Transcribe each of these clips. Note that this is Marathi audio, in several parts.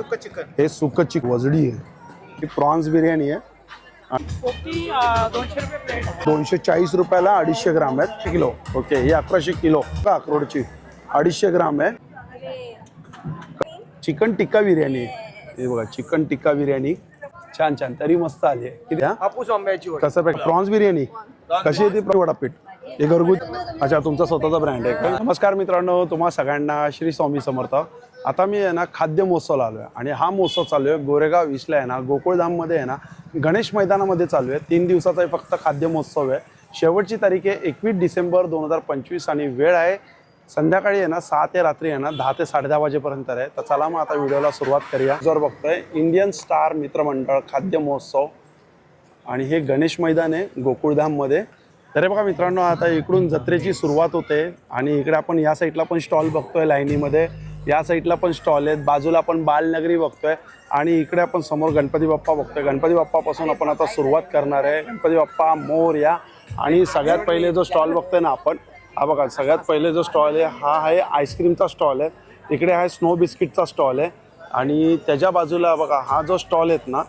सुक्क चिकन, हे सुक्क चिकन वजडी आहे, ही प्रॉन्स बिर्याणी आहे. पोपटी 200 रुपये प्लेट आहे. 240 रुपयाला 250 ग्राम आहेत किलो. ओके, ही 1100 किलो का अक्रोडची 250 ग्राम आहे. चिकन टिक्का बिर्याणी आहे. हे बघा चिकन टिक्का बिर्याणी छान छान तरी मस्त आली आहे. किती हापूस आंब्याची वडी. कसं पॅक प्रॉन्स बिर्याणी कशी आहे ती वडापीठ हे घरगुती. अच्छा, तुमचा स्वतःचा ब्रँड आहे का? नमस्कार मित्रांनो, तुम्हा सगळ्यांना श्री स्वामी समर्थ. आता मी आहे ना खाद्य महोत्सवला आलो आहे आणि हा महोत्सव चालू आहे गोरेगाव ईस्टला आहे ना गोकुळधाममध्ये आहे ना गणेश मैदानामध्ये चालू आहे. 3 दिवसाचा फक्त खाद्य महोत्सव आहे. शेवटची तारीख आहे 21 डिसेंबर 2025 आणि वेळ आहे संध्याकाळी आहे ना 6 ते रात्री आहे ना 10 ते 10:30 वाजेपर्यंत आहे. तर चला मग आता व्हिडिओला सुरुवात करूया. जर बघतोय इंडियन स्टार मित्रमंडळ खाद्य महोत्सव आणि हे गणेश मैदान आहे गोकुळधाममध्ये. तर बघा मित्रांनो, आता इकडून जत्रेची सुरुवात होते आणि इकडे आपण या साईडला पण स्टॉल बघतोय लाईनीमध्ये, या साईडला पण स्टॉल आहेत, बाजूला आपण बालनगरी बघतोय आणि इकडे आपण समोर गणपती बाप्पा बघतोय. गणपती बाप्पापासून आपण आता सुरुवात करणार आहे. गणपती बाप्पा मोरया. आणि सगळ्यात पहिले जो स्टॉल बघतोय ना आपण, हा बघा सगळ्यात पहिले जो स्टॉल आहे हा आहे आईस्क्रीमचा स्टॉल आहे. इकडे आहे स्नो बिस्किटचा स्टॉल आहे आणि त्याच्या बाजूला बघा हा जो स्टॉल आहेत ना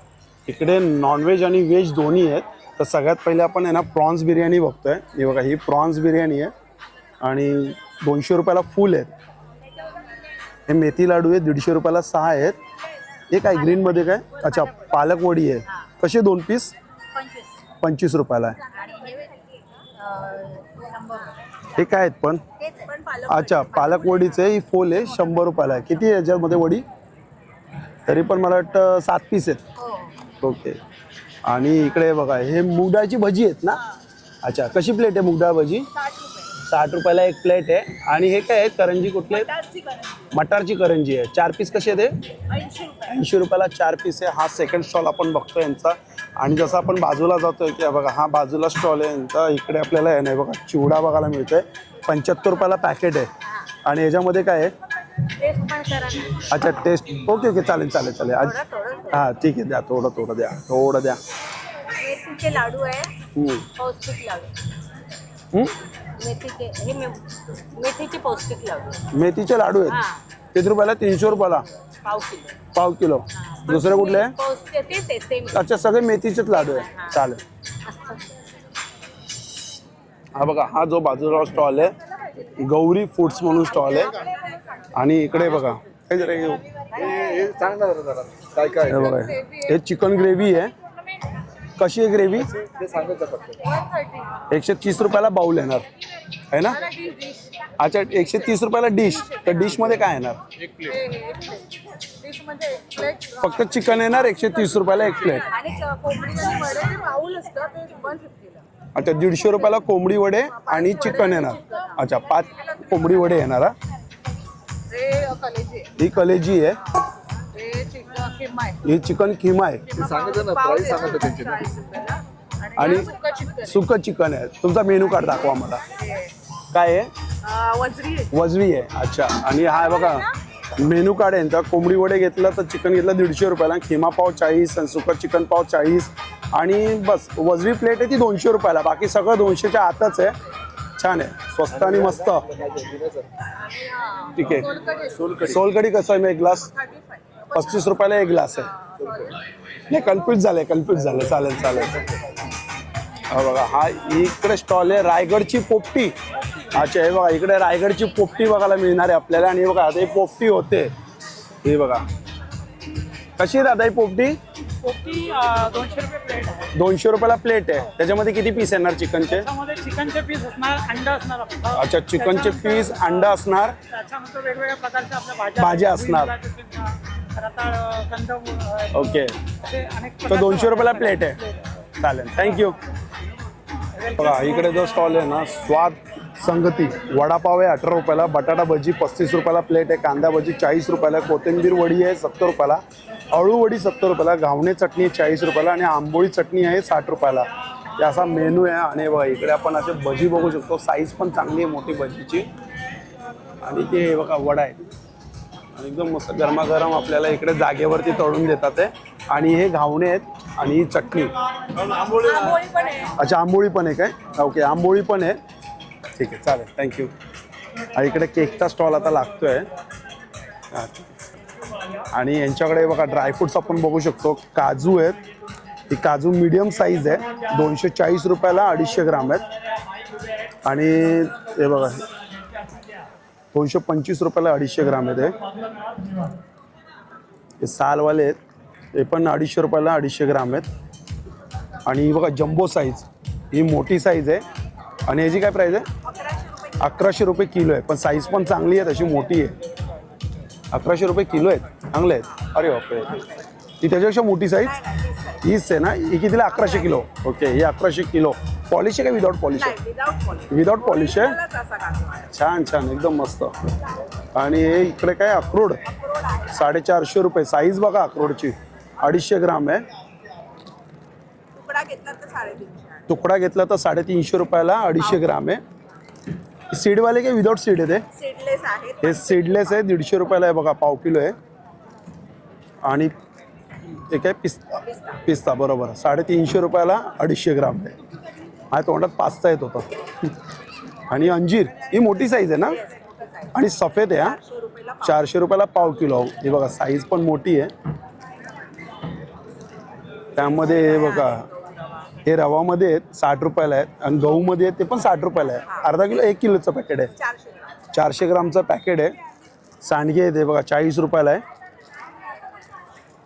इकडे नॉनव्हेज आणि व्हेज दोन्ही आहेत. तर सगळ्यात पहिले आपण आहे ना प्रॉन्स बिर्याणी बघतोय. ही बघा ही प्रॉन्स बिर्याणी आहे आणि 200 रुपयाला फुल आहेत. हे मेथी लाडू आहे 150 रुपयाला 6 आहेत. हे काय ग्रीनमध्ये काय? अच्छा, पालक वडी आहे. कसे 2 पीस? 25 रुपयाला आहे. हे काय आहेत पण? अच्छा, पालक वडीचे ही फुल आहे 100 रुपयाला आहे. किती आहे याच्यामध्ये वडी? तरी पण मला वाटतं 7 पीस आहेत. ओके. आणि इकडे बघा हे मूग डाळची भजी आहेत ना. अच्छा, कशी प्लेट आहे मूग डाळ भजी? 60 रुपयाला एक प्लेट आहे. आणि हे काय आहे करंजी कुठले? मटारची करंजी आहे. 4 पीस कसे आहे ते? 80 रुपयाला 4 पीस आहे. हा सेकंड स्टॉल आपण बघतो यांचा. आणि जसं आपण बाजूला जातोय की बघा हा बाजूला स्टॉल आहे यांचा. इकडे आपल्याला आहे नाही बघा चिवडा बघायला मिळतोय 75 रुपयाला पॅकेट आहे. आणि याच्यामध्ये काय आहे? अच्छा, टेस्ट. ओके ओके, चालेल चालेल चालेल. हां ठीक आहे, द्या थोडं द्या, थोडं द्या. मेथीचे लाडू आहे, पौष्टिक लाडू. मेथीचे पौष्टिक लाडू. मेथीचे लाडू आहेत. किती रुपयाला? 300 रुपयाला पाव किलो. दुसरे कुठले आहे? अच्छा, सगळे मेथीचेच लाडू आहे. चालेल. हा बघा हा जो बाजूला स्टॉल आहे गौरी फूड्स म्हणून स्टॉल आहे. आणि इकडे बघा काय जरा काय काय बघा हे चिकन ग्रेव्ही आहे. कशी आहे ग्रेव्ही? 130 रुपयाला बाउल येणार आहे ना. अच्छा, 130 रुपयाला डिश. तर डिशमध्ये काय येणार? फक्त चिकन येणार 130 रुपयाला एक प्लेट. अच्छा, 150 रुपयाला कोंबडी वडे आणि चिकन येणार. अच्छा, 5 कोंबडी वडे येणार. ही कलेजी आहे. ही चिकन खिमा आहे आणि सुक्क चिकन आहे. तुमचा मेनू कार्ड दाखवा मला. काय आहे? वजरी आहे. अच्छा, आणि हा बघा मेनू कार्ड आहे यांचा. कोंबडी वडे घेतलं तर चिकन घेतलं 150 रुपयाला, खिमा पाव 40 आणि सुक्क चिकन पाव 40 आणि बस. वजरी प्लेट आहे ती 200 रुपयाला. बाकी सगळं 200च्या आतच आहे. छान आहे, स्वस्त आणि मस्त. ठीक आहे. सोलकढी कसं आहे? एक ग्लास 35 रुपयाला एक ग्लास आहे. नाही, कन्फ्यूज झाले. चालेल चालेल. हा बघा हा इकडे स्टॉल आहे रायगडची पोपटी. अच्छा, हे बघा इकडे रायगडची पोपटी बघायला मिळणार आहे आपल्याला. आणि बघा आता ही पोपटी होते. हे बघा कशी आहे दादा ही पोपटी? 200 रुपये प्लेट आहे. 200 रुपयाला प्लेट आहे. त्याच्यामध्ये किती पीस येणार चिकनचे? चिकनचे पीस असणार, अंडा असणार. अच्छा, चिकनचे पीस, अंडा असणार, त्याच्यानंतर वेगवेगळ्या प्रकारच्या आपल्या भाज्या असणार. ओके, तर 200 रुपयाला प्लेट आहे. चालेल, थँक्यू. बघा इकडे जो स्टॉल आहे ना स्वाद संगती. वडापाव आहे 18 रुपयाला, बटाटा भजी 35 रुपयाला प्लेट आहे, कांदा भजी 40 रुपयाला, कोथिंबीर वडी आहे 70 रुपयाला, अळू वडी 70 रुपयाला, घावणे चटणी 40 रुपयाला आणि आंबोळी चटणी आहे 60 रुपयाला. हे असा मेनू आहे. आणि बघा इकडे आपण असे भजी बघू शकतो. साईज पण चांगली आहे मोठी भजीची. आणि ते बघा वडा आहे आणि एकदम मस्त गरमागरम आपल्याला इकडे जागेवरती तळून देतात आहे. आणि हे घावणे आहेत आणि ही चटणी. अच्छा, आंबोळी पण आहे काय? ओके, आंबोळी पण आहे. ठीक आहे, चालेल, थँक्यू. इकडे केकचा स्टॉल आता लागतोय. आणि यांच्याकडे बघा ड्रायफ्रुट्स आपण बघू शकतो. काजू आहेत, ही काजू मीडियम साईज आहे, 240 रुपयाला 250 ग्राम आहेत. आणि हे बघा 225 रुपयाला 250 ग्राम आहेत. हे सालवाले आहेत, हे पण 250 रुपयाला 250 ग्राम आहेत. आणि ही बघा जम्बो साईज, ही मोठी साईज आहे आणि ह्याची काय प्राईस आहे? 1100 रुपये किलो आहे. पण साईज पण चांगली आहे, तशी मोठी आहे. 1100 रुपये किलो आहेत, चांगले आहेत. अरे बापरे, ती त्याच्यापेक्षा मोठी साईज हीच आहे ना? ही कितीला? 1100 किलो. ओके, ही 1100 किलो. पॉलिश आहे का विदाउट पॉलिश आहे? विदाउट पॉलिश आहे. छान छान, एकदम मस्त. आणि हे इकडे काय अक्रोड, 450 रुपये. साईज बघा अक्रोडची, 250 ग्राम आहे. तुकडा घेतला तर 350 रुपयाला 250 ग्राम आहे. सीडवाले काय विदाउट सीड आहे ते? सीडलेस आहेत. हे सीडलेस आहे, 150 रुपयाला आहे बघा, पाव किलो आहे. आणि हे काय पिस्ता बरोबर, 350 रुपयाला 250 ग्राम आहे. हा तोंडात पास्ता येत होता. आणि अंजीर, ही मोठी साईज आहे ना? आणि सफेद आहे, हा 400 रुपयाला पाव किलो. हे बघा साईज पण मोठी आहे. त्यामध्ये हे बघा, हे रवामध्ये आहेत 60 रुपयाला आहेत. आणि गहूमध्ये आहेत ते पण 60 रुपयाला आहे. अर्धा किलो 1 किलोचं पॅकेट आहे, 400 ग्रामचं पॅकेट आहे. सांडगे आहे ते बघा 40 रुपयाला आहे.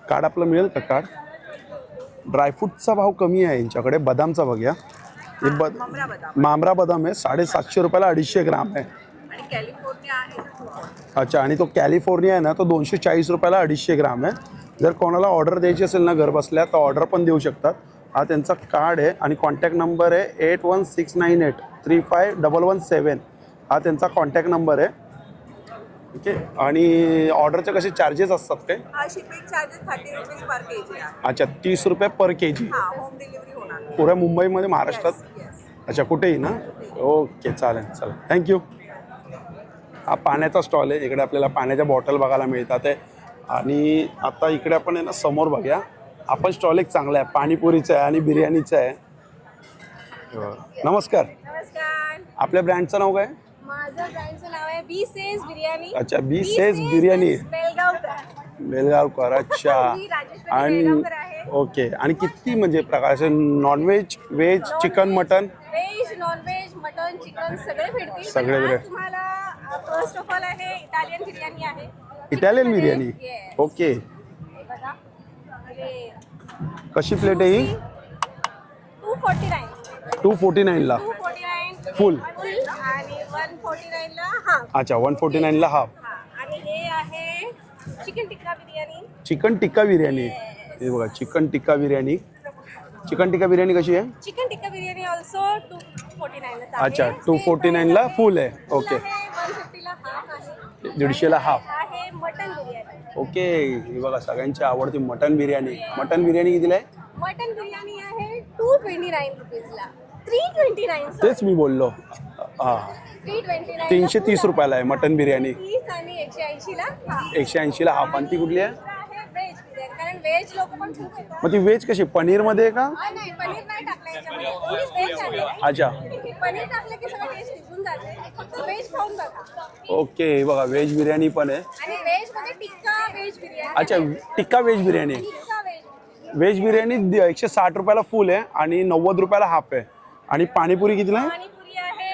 कार्ड आपलं मिळेल का कार्ड? ड्रायफ्रूटचा भाव कमी आहे यांच्याकडे. बदामचा बघूया, हे मामरा बदाम आहे, 750 रुपयाला 250 ग्राम आहे. अच्छा, आणि तो कॅलिफोर्निया आहे ना, तो 240 रुपयाला 250 ग्राम आहे. जर कोणाला ऑर्डर द्यायची असेल ना घर बसल्या, तर ऑर्डर पण देऊ शकतात. हा त्यांचा कार्ड आहे आणि कॉन्टॅक्ट नंबर आहे 8169835117. हा त्यांचा कॉन्टॅक्ट नंबर आहे. ठीक आहे. आणि ऑर्डरचे कसे चार्जेस असतात काय? Shipping charges 30 rupees per KG. अच्छा, 30 रुपये पर केजी. होम डिलिव्हरी होणार पुऱ्या मुंबईमध्ये, महाराष्ट्रात? अच्छा, कुठेही ना? ओके, चालेल, चला, थँक्यू. हा पाण्याचा स्टॉल आहे. इकडे आपल्याला पाण्याच्या बॉटल बघायला मिळतात आहे. आणि आता इकडे आपण आहे ना समोर बघूया, आपण स्टॉल एक चांगला आहे, पाणीपुरीचा आहे आणि बिर्याणीचा आहे. नमस्कार. नमस्कार. आपल्या ब्रँडचं नाव काय? माझं ब्रँडचं नाव आहे बी सेज बिर्याणी. अच्छा, बी सेज बिर्याणी, बेलगावकर. अच्छा. आणि ओके, आणि किती म्हणजे प्रकारचे? Non veg, veg, chicken, mutton? Veg, non veg, mutton, chicken सगळे भेटतील. सगळे भेटेल. तुम्हाला फर्स्ट ऑफ ऑल आहे इटालियन बिर्याणी आहे. इटालियन बिर्याणी. ओके, कशी प्लेट आहे ही? 249ला फुल आणि 149ला हाफ. अच्छा, 149ला हाफ. आणि हे आहे चिकन टिक्का बिर्याणी. चिकन टिक्का बिर्याणी. हे बघा, चिकन टिक्का बिर्याणी. चिकन टिक्का बिर्याणी कशी आहे? चिकन टिक्का बिर्याणी ऑल्सो 249ला. अच्छा, 249ला फुल आहे. ओके, 150ला हाफ आहे. 150ला हाफ आहे. मटन बिर्याणी. ओके, हे बघा सगळ्यांची आवडती मटन बिर्याणी. मटन बिर्याणी कितीला आहे? मटन बिर्याणी आहे 229 रुपीजला. 329. तेच मी बोललो. हां, 329. 330 रुपयाला आहे मटन बिर्याणी. 30 आणि 180ला हाफ. 180ला हाफ. आणि ती कुठली आहे? व्हेज बिर्याणी, कारण व्हेज लोक पण खूप येतात. मग ती व्हेज कशी? पनीरमध्ये आहे का? नाही, पनीर नाही टाकलं याच्यामध्ये. Only व्हेज आहे. अच्छा, पनीर टाकलं की सगळं टेस्ट निघून जाते. फक्त व्हेज खाऊन बघा. ओके, बघा व्हेज बिर्याणी पण आहे. आणि व्हेज मध्ये टिक्का व्हेज बिर्याणी. अच्छा, टिक्का व्हेज बिर्याणी. टिक्का व्हेज. व्हेज बिर्याणी 160 रुपयाला फुल आहे आणि 90 रुपयाला हाफ आहे. आणि पाणीपुरी कितीला आहे? पाणीपुरी आहे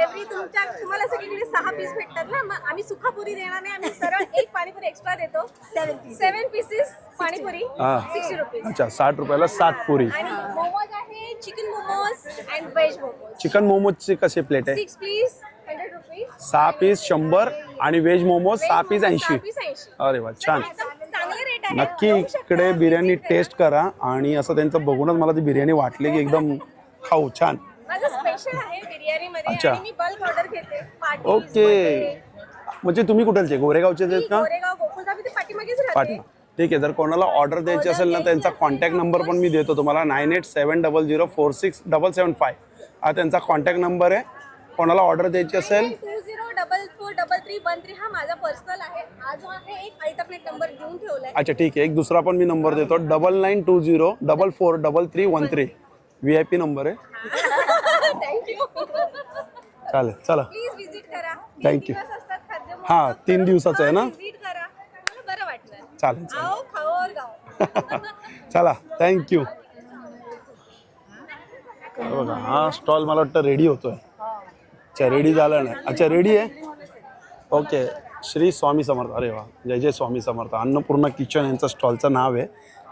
एव्हरी तुम्हाला सगळीकडे 6 पीस भेटतात ना, मग आम्ही सुखापुरी देणार नाही, आम्ही सरळ एक पाणीपुरी एक्स्ट्रा देतो. 7 पीसेस पाणीपुरी, हां. 60 रुपीज. अच्छा, 60 रुपयाला 7 पुरी. आणि मोमोज आहे chicken momos and veg momos. Chicken मोमोजची कशी प्लेट आहे? 6 पीस 100 रुपीज. 6 पीस 100 आणि व्हेज मोमोज 6 पीस 80. 80. अरे वा, छान. चांगले रेट आहे. नक्की इकडे बिर्याणी टेस्ट करा. आणि असं त्यांचं बघूनच मला ती बिर्याणी वाटली की एकदम खाऊ. छान. माझं स्पेशल आहे बिर्याणी मध्ये. अच्छा. आणि मी बल्क ऑर्डर घेते. Parties, okay, birthday. म्हणजे तुम्ही कुठलचे? गोरेगावचे आहेत का? गोरेगाव गोकुळधाम इथे पाठीमागेच राहते. पाठी. ठीक आहे, जर कोणाला ऑर्डर द्यायची असेल ना, त्यांचा कॉन्टॅक्ट नंबर पण मी देतो तुम्हाला, 9870046775. हा त्यांचा कॉन्टॅक्ट नंबर आहे. कोणाला ऑर्डर द्यायची असेल 20443313 हा माझा पर्सनल आहे. हा जो आहे एक अल्टरनेट नंबर घेऊन ठेवलाय. अच्छा, ठीक आहे, एक दुसरा पण मी नंबर देतो, 9920443313. VIP नंबर आहे. थँक्यू. चालेल, चला, प्लीज विजिट करा. Thank you. 3 दिवस असतात खाद्य. हां, 3 दिवसाचं आहे ना? विजिट करा, मला बरं वाटलं. चालेल चालेल आओ खाओ और गाओ. चला थँक्यू. बघा हा स्टॉल मला वाटतं रेडी होतोय. अच्छा रेडी झाला नाही. अच्छा रेडी आहे. ओके श्री स्वामी समर्थ. अरे वा जय जय स्वामी समर्थ. अन्नपूर्णा किचन यांचं स्टॉलचं नाव आहे.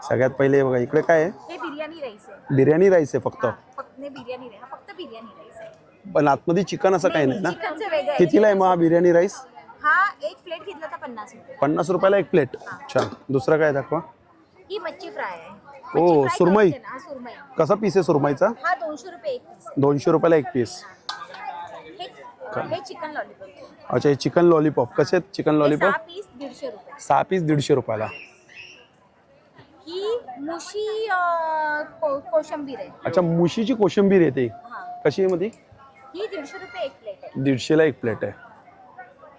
सगळ्यात पहिले बघा इकडे काय आहे. हे बिर्याणी राईस आहे. बिर्याणी राईस आहे फक्त. फक्त बिर्याणी राईस. फक्त बिर्याणी राईस आहे. पण आतमध्ये चिकन असं काही नाही ना. चिकनचं वेगळं आहे. कितीला आहे मग हा बिर्याणी राईस. हा एक प्लेट घेतला तर 50 रुपये. 50 रुपयाला एक प्लेट. छान. दुसरं काय दाखवा. ही मच्छी फ्राय आहे. ओ, मच्छी फ्राय सुरमई? करून दे ना. हा सुरमई. कसा पीस आहे सुरमईचा. हा 200 रुपये एक पीस. 200 रुपयाला एक पीस. हे चिकन लॉलीपॉप. अच्छा हे चिकन लॉलीपॉप कसे आहेत. चिकन लॉलीपॉप 6 पीस 150 रुपये. 6 पीस 150 रुपयाला. ही मुशी कोशिंबीर आहे. अच्छा मुशीची कोशिंबीर येते. हा कशी आहे मध्ये. ही 150 रुपये एक प्लेट आहे. 150ला एक प्लेट आहे.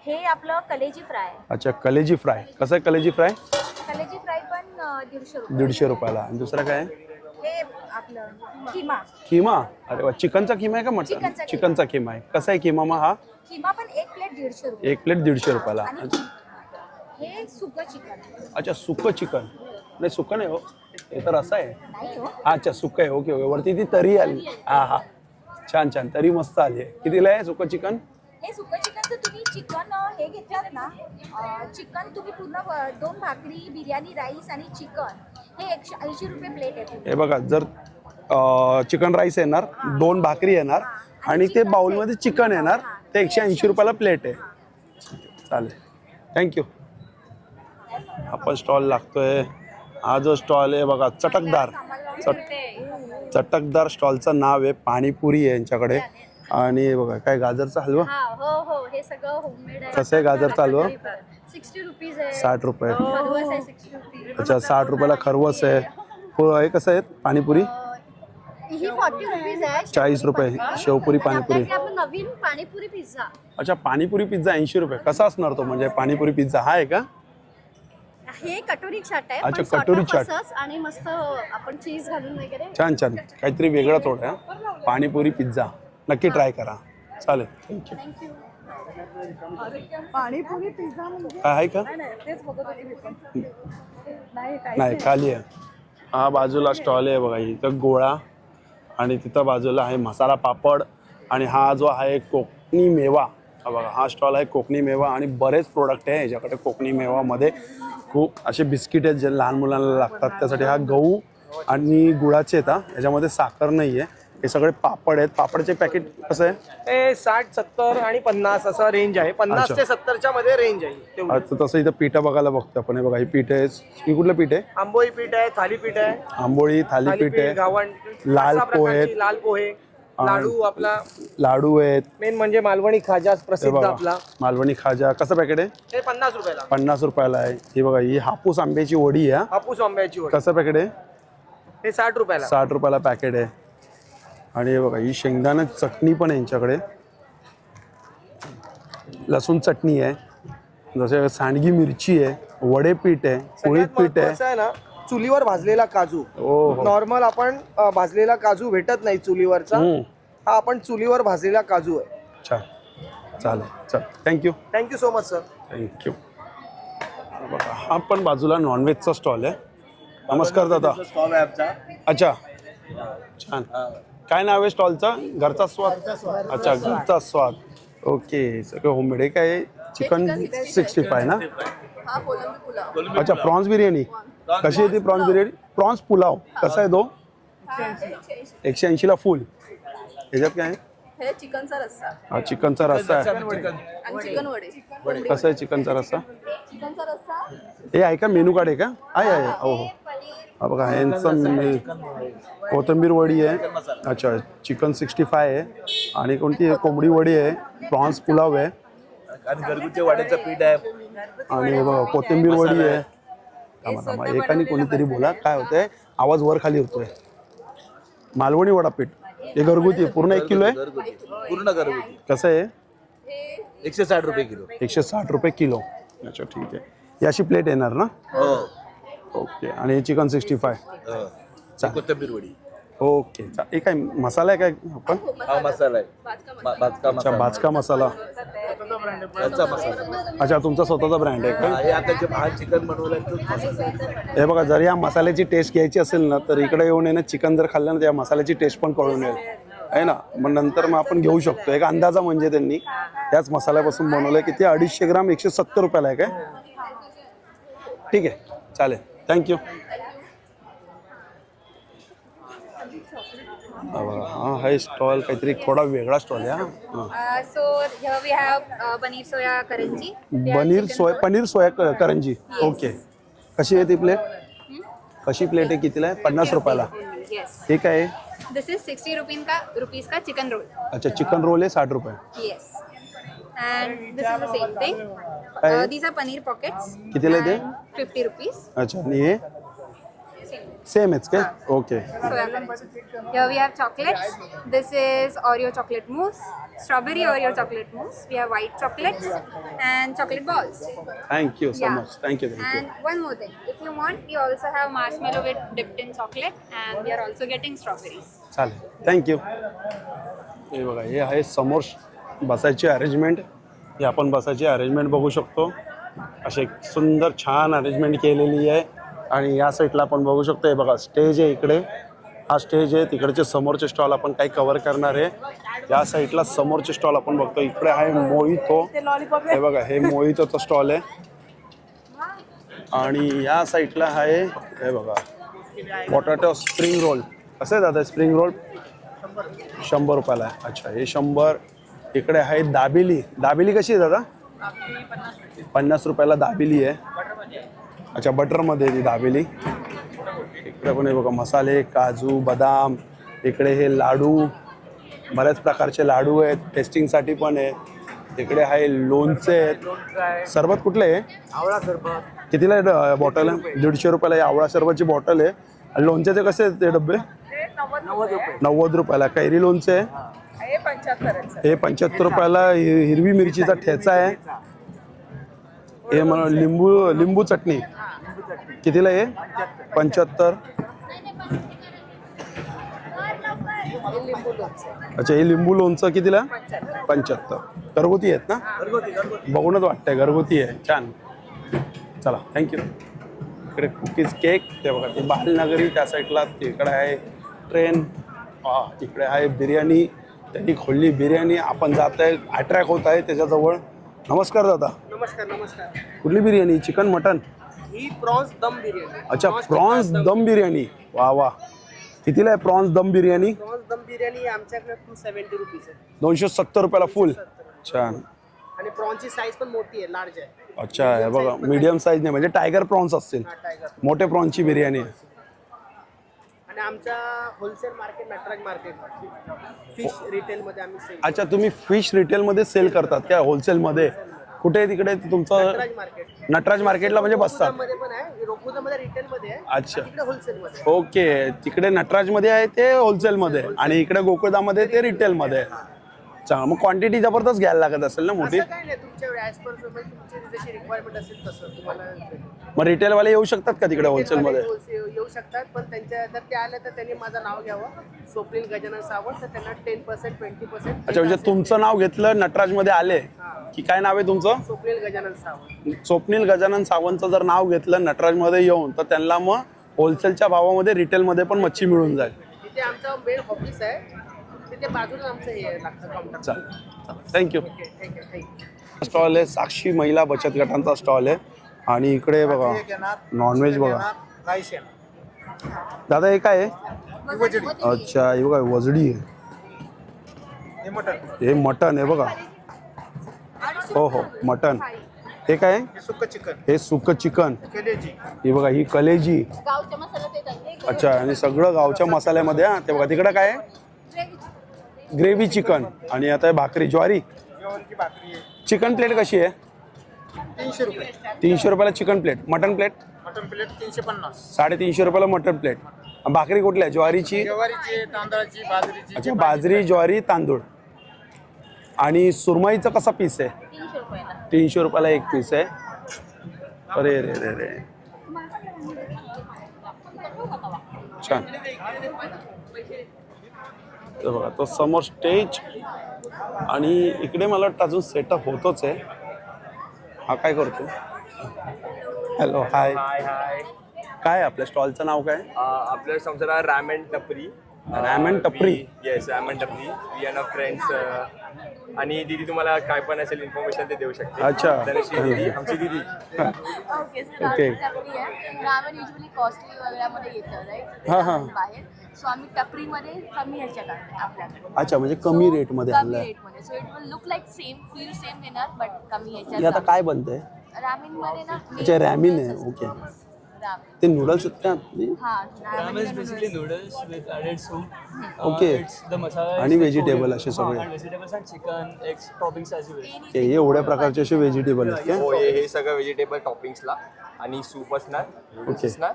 हे आपलं कलेजी फ्राय आहे. अच्छा कलेजी फ्राय. कसं आहे कलेजी फ्राय. कलेजी फ्राय पण 150 रुपये. 150 रुपयाला. आणि दुसरं काय आहे. हे आपलं किमा. किमा. अरे वा चिकनचा किमा आहे का मटन. चिकनचा चिकनचा किमा आहे. कसा आहे किमा मग हा. किमा पण एक प्लेट 150 रुपये. एक प्लेट 150 रुपयाला. आणि हे सुकं चिकन. अच्छा सुकं चिकन. नाही सुकं नाही हो हे तर असं आहे. नाही हो. अच्छा सुकं आहे. ओके ओके वरती ती तरी आली. हा हा छान छान तरी मस्त आली आहे. कितीला आहे सुकं चिकन. हे सुकं चिकनचं तुम्ही चिकन हे घेतलात ना. चिकन तुम्ही पूर्ण 2 भाकरी बिर्याणी राईस आणि चिकन हे 180 रुपये प्लेट आहे. हे बघा जर चिकन राईस येणार 2 भाकरी येणार आणि ते बाउलमध्ये चिकन येणार ते 180 रुपयाला प्लेट आहे. चालेल थँक्यू. आपण स्टॉल लागतोय. हा जो स्टॉल आहे बघा चटकदार. चटकदार स्टॉलचं नाव आहे. पाणीपुरी आहे यांच्याकडे. आणि बघा काय गाजरचा हलवा. हो हो हे सगळं होममेड आहे. कसं आहे गाजरचा हलवा. 60 रुपीज आहे. 60 रुपये. खरवस आहे 60 रुपीज. अच्छा 60 रुपयाला खरवस आहे. हे कसं आहे पाणीपुरी. ही 40 रुपीज आहे. 40 रुपये शेवपुरी पाणीपुरी. आपल्याकडे आपण नवीन पाणीपुरी पिझ्झा. अच्छा पाणीपुरी पिझ्झा 80 रुपये. कसा असणार तो म्हणजे पाणीपुरी पिझ्झा हा आहे का. हे कटोरी चाट आहे. अच्छा, पण कटोरी sort of चाट. असंच आणि मस्त आपण चीज घालून वगैरे. छान छान काहीतरी वेगळं थोडं आहे. पाणीपुरी पिझ्झा नक्की ट्राय करा. चालेल थँक्यू. थँक्यू. पाणीपुरी पिझ्झा म्हणजे काय आहे का. तेच बघत होती मी पण. नाही खाली आहे. हा बाजूला स्टॉल आहे बघा. इथं गोळा आणि तिथं बाजूला आहे मसाला पापड. आणि हा जो आहे कोकणी मेवा. हा बघा हा स्टॉल आहे कोकणी मेवा. आणि बरेच प्रोडक्ट आहे याच्याकडे. कोकणी मेवामध्ये खूप असे बिस्किट आहेत जे लहान मुलांना लागतात त्यासाठी. हा गहू आणि गुळाचे आहेत. याच्यामध्ये साखर नाही आहे. हे सगळे पापड आहेत. पापडचे पॅकेट कसं आहे. ते 60, 70 आणि 50 असं रेंज आहे. 50 ते 70च्या मध्ये रेंज आहे तेवढी. आता तसं इथं पिठं बघायला बघतो आपण. हे बघा ही पीठ आहे. ही कुठलं पीठ आहे. आंबोळी पीठ आहे. थालीपीठ आहे. आंबोळी थालीपीठ आहे. गावण लाल अशा पोहे. प्रकारची लाल पोहे. लाडू आपला लाडू आहेत. मेन म्हणजे मालवणी खाजा हे प्रसिद्ध बघा आपला. मालवणी खाजा. कसं पॅकेट आहे. हे 50 रुपयाला. 50 रुपयाला आहे. ही बघा ही हापूस आंब्याची वडी आहे. हापूस आंब्याची वडी. कसं पॅकेट आहे. हे 60 रुपयाला. 60 रुपयाला पॅकेट आहे. आणि हे बघा ही शेंगदाणा चटणी पण आहे यांच्याकडे. लसूण चटणी आहे. जसे सांडगी मिरची आहे. वडे पीठ आहे. पोळीत पीठ आहे. आहे ना चुलीवर भाजलेला काजू. हो नॉर्मल आपण भाजलेला काजू भेटत नाही चुलीवरचा. हा आपण चुलीवर भाजलेला काजू आहे. छान चालेल. चल thank you. Thank you so much sir. Thank you. बघा हा पण बाजूला नॉनव्हेजचा स्टॉल आहे. नमस्कार दादा. स्टॉल आहे आमचा. अच्छा छान. काय नाव आहे स्टॉलचं. घरचा स्वाद. अच्छा घरचा स्वाद. ओके सगळं होममेड आहे. काय चिकन 65 ना. अच्छा प्रॉन्स बिर्याणी. कशी आहे ती प्रॉन्स बिर्याणी. प्रॉन्स पुलाव कसा आहे तो. 180ला फुल. ह्याच्यात काय आहे. हे चिकनचा रस्सा हा चिकनचा रस्सा आहे. आणि चिकन वडे. कसा आहे चिकनचा रस्सा. चिकनचा रस्सा. हे आहे का मेनू कार्ड आहे का. आहे हो हो. हा बघा यांचं कोथिंबीर वडी आहे. अच्छा चिकन 65 आहे. आणि कोणती कोंबडी वडी आहे. प्रॉन्स पुलाव आहे. आणि घरगुती वाड्याचं पीठ आहे. आणि बघा कोथिंबीर वडी आहे. थांबा एकाने कोणीतरी बोला काय होतंय. आवाज वर खाली होतोय. मालवणी वडापीठ हे घरगुती पूर्ण 1 किलो आहे. घरगुती पूर्ण घरगुती. कसं आहे. 160 रुपये किलो. 160 रुपये किलो. अच्छा ठीक आहे. ही अशी प्लेट येणार ना. हो ओके. आणि चिकन 65. कोथिंबीर वडी. ओके हे काय मसाला आहे काय आपण हा मसाला आहे भाजका अच्छा मसाला भाजका मसाला त्यांचा मसाला अच्छा तुमचा स्वतःचा ब्रँड आहे का हे आता जे हा चिकन बनवलंय तोच मसाला आहे. हे बघा जर या मसाल्याची टेस्ट घ्यायची असेल ना तर इकडे येऊन आहे ना चिकन जर खाल्लं ना तर या मसाल्याची टेस्ट पण कळून येईल आहे ना. मग नंतर मग आपण घेऊ शकतो एक अंदाजा म्हणजे त्यांनी त्याच मसाल्यापासून बनवलंय की ते 250 ग्राम 170 रुपयाला आहे काय. ठीक आहे चालेल थँक्यू. हा हा स्टॉल काहीतरी थोडा वेगळा स्टॉल आहे हा. So here we have paneer soya karanji. We have paneer soya karanji okay. कशी आहे ती प्लेट कशी प्लेट आहे कितीला आहे 50 रुपयाला. only, yes. हे काय आहे This is 60 rupees का chicken roll. अच्छा चिकन रोल आहे 60 रुपये. Yes. And this is the same thing. Hey. These are paneer pockets. कितीला आहे ते? and 50 rupees. अच्छा आणि हे Same. सेम आहेच काय okay. Soya karanji. Here we have chocolates. This is Oreo chocolate mousse, strawberry Oreo chocolate mousse. We have white chocolates and chocolate balls. Thank you so Yeah. Much thank you thank you. And one more thing, if you want, we also have marshmallow with dipped in chocolate, and we are also getting strawberries. चालेल थँक्यू. हे बघा हे आहे समोर बसायची अरेंजमेंट. हे आपण बसायची अरेंजमेंट बघू शकतो. अशी एक सुंदर छान अरेंजमेंट केलेली आहे. आणि या साईडला आपण बघू शकतो हे बघा स्टेज आहे इकडे. हा स्टेज आहे तिकडचे समोरचे स्टॉल आपण काही कव्हर करणार आहे. या साईडला समोरचे स्टॉल आपण बघतो. इकडे आहे मोहितो. हे बघा हे मोहितोचा स्टॉल आहे. आणि या साईडला आहे हे बघा पोटॅटो स्प्रिंग रोल. कसं आहे दादा स्प्रिंग रोल 100 रुपयाला आहे. अच्छा हे 100. इकडे आहे दाबेली. दाबेली कशी आहे दादा 50 रुपयाला दाबेली आहे. अच्छा बटरमध्ये ती दाबेली. इकडे पण हे बघा मसाले काजू बदाम. इकडे हे लाडू बऱ्याच प्रकारचे लाडू आहेत टेस्टिंगसाठी पण आहेत. इकडे आहे लोणचे आहेत. सरबत कुठले आहे आवळा सरबत कितीला आहे बॉटल आहे 150 रुपयाला. आहे आवळा सरबतची बॉटल आहे. आणि लोणच्याचे कसे आहेत ते डबे 90 रुपयाला. कैरी लोणचे आहे हे 75 रुपयाला. हिरवी मिरचीचा ठेचा आहे. हे म्हणा लिंबू चटणी कितीला आहे 75. अच्छा हे लिंबू लोणचं कितीला 75. घरगुती आहेत ना बघूनच वाटतंय घरगुती आहे छान. चला थँक्यू. इकडे कुकीज केक ते बघा ते बालनगरी त्या साईडला. तिकडे आहे ट्रेन. तिकडे आहे बिर्याणी. त्यांनी खोलली बिर्याणी. आपण जात आहे अट्रॅक्ट होत आहे त्याच्याजवळ. नमस्कार दादा. नमस्कार नमस्कार. कुठली बिर्याणी चिकन मटन ही प्रॉन्स दम बिर्याणी. अच्छा प्रॉन्स दम बिर्याणी वा वा. कितीला आहे प्रॉन्स दम बिर्याणी प्रॉन्स दम बिर्याणी आमच्याकडे 270 रुपीज आहे. 270 रुपयाला फुल. छान. आणि प्रॉन्सची साईज पण मोठी आहे लार्ज आहे. अच्छा हे बघा मीडियम साईज नाही म्हणजे टायगर प्रॉन्स असतील. टायगर. मोठे प्रॉन्सची बिर्याणी आहे. आणि आमचा wholesale market Nataraj market fish retail मध्ये आम्ही सेल. अच्छा तुम्ही फिश रिटेलमध्ये सेल करतात का होलसेलमध्ये. कुठे तिकडे तुमचं नटराज मार्केट नटराज मार्केटला म्हणजे बसतात. मध्ये पण आहे रोकुदामध्ये रिटेल मध्ये आहे. अच्छा तिकडे होलसेल मध्ये आहे. ओके. तिकडे नटराजमध्ये आहे ते होलसेलमध्ये आणि इकडे गोकुळदामध्ये ते रिटेलमध्ये आहे. चांगलं मग क्वांटिटी जबरदस्त घ्यायला लागत असेल ना मोठी. असं काही नाही तुमच्याकडे ॲज पर तुमची जशी रिक्वायरमेंट असेल तसं तुम्हाला मग रिटेलवाले येऊ शकतात का तिकडे होलसेलमध्ये. येऊ शकतात पण त्यांच्या जर ते आले तर त्यांनी माझं नाव घ्यावं स्वप्नील गजानन सावंत. तर त्यांना 10% 20%. अच्छा म्हणजे तुमचं नाव घेतलं नटराजमध्ये आले की काय नाव आहे तुमचं स्वप्नील गजानन सावंत. स्वप्नील गजानन सावंतचं जर नाव घेतलं नटराजमध्ये येऊन तर त्यांना मग होलसेलच्या भावामध्ये रिटेलमध्ये पण मच्छी मिळून जाईल. तिथे आमचं मेन ऑफिस आहे. तिथे बाजूला आमचं हे लागतं काउंटर. चालेल थँक्यू. थँक्यू. स्टॉल आहे साक्षी महिला बचत गटांचा स्टॉल आहे. आणि इकडे बघा नॉनव्हेज बघा. दादा हे काय आहे अच्छा हे बघा वजडी आहे. हे मटन आहे बघा. हो हो मटन. हे काय आहे सुक्क चिकन. हे सुकं चिकन. कलेजी. ही बघा ही कलेजी. गावच्या मसाल्यात येतात. अच्छा आणि सगळं गावच्या मसाल्यामध्ये. हा ते बघा तिकडं काय आहे ग्रेव्ही चिकन. आणि आता आहे भाकरी ज्वारी. जेवणची भाकरी आहे. चिकन प्लेट कशी आहे 300 रुपये. 300 रुपयाला chicken plate. Mutton plate mutton plate 350. 350 रुपयाला मटन प्लेट. भाकरी कुठली आहे ज्वारीची ज्वारीची तांदळाची बाजरीची. अच्छा बाजरी ज्वारी तांदूळ. आणि सुरमईचं कसा पीस आहे 300 रुपयाला एक पीस आहे. अरे रे रे रे छान. ते बघा तो समोर स्टेज आणि इकडे मला वाटतं अजून सेटअप होतोच आहे. हा काय करतो? Hello hi. Hi hi. काय आपल्या स्टॉलचं नाव काय? आपल्या संस्थेला Ramon Tapri. Ramen Tapri? Yes, Ramen Tapri. We are friends. आणि दीदी तुम्हाला काय पण असेल इन्फॉर्मेशन ते देऊ शकते. अच्छा. धनश्री दीदी, आमची दीदी. Okay Okay. Ramen usually costly वगैरेमध्ये येतं राईट हां हां. बाहेर. सो आम्ही टपरीमध्ये कमी ह्याच्यात आणते आपल्याकडे. अच्छा म्हणजे कमी रेटमध्ये कमी आणलंय. रेटमध्ये. So it will look like same, feel same येणार बट कमी हे ह्याच्यात. आता काय बनतंय? रामेनमध्ये ना अच्छा रॅमिन आहे. ओके. रामेन. ते नूडल्स आहेत का? हा Ramen is basically noodles with added soup. Okay. It's the masala. आणि is like vegetable korean. असे सगळे. And vegetables and chicken, eggs, toppings as you wish. हे एवढ्या प्रकारचे असे व्हेजिटेबल आहेत का? हो, हे सगळं व्हेजिटेबल टॉपिंग्सला आणि सूप असणार, नूडल्स असणार.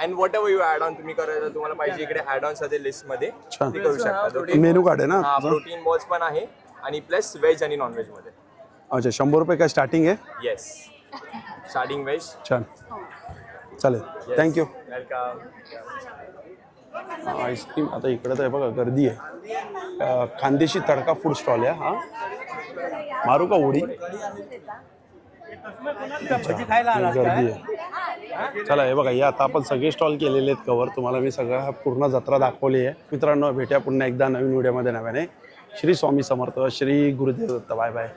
And whatever you add on तुम्ही करायचं तुम्हाला पाहिजे इकडे ॲड ऑन्स आहे लिस्टमध्ये छान. ते करू शकता. मेनू कार्ड आहे ना? हा, प्रोटीन बॉल्स पण आहे आणि प्लस व्हेज आणि नॉन व्हेजमध्ये. अच्छा 100 रुपये काय स्टार्टिंग आहे? Yes, starting veg. छान चालेल. थँक्यू. वेलकम. आईस्क्रीम आता इकडे तर आहे बघा गर्दी आहे. खानदेशी तडका फूड स्टॉल आहे हा. मारू का उडी? गर्दी आहे. चला हे बघा, हे आता आपण सगळे स्टॉल केलेले आहेत कवर. तुम्हाला मी सगळं पूर्ण जत्रा दाखवली आहे. मित्रांनो भेटूया पुन्हा एकदा नवीन व्हिडिओमध्ये नव्याने. श्री स्वामी समर्थ, श्री गुरुदेव दत्त. Bye bye.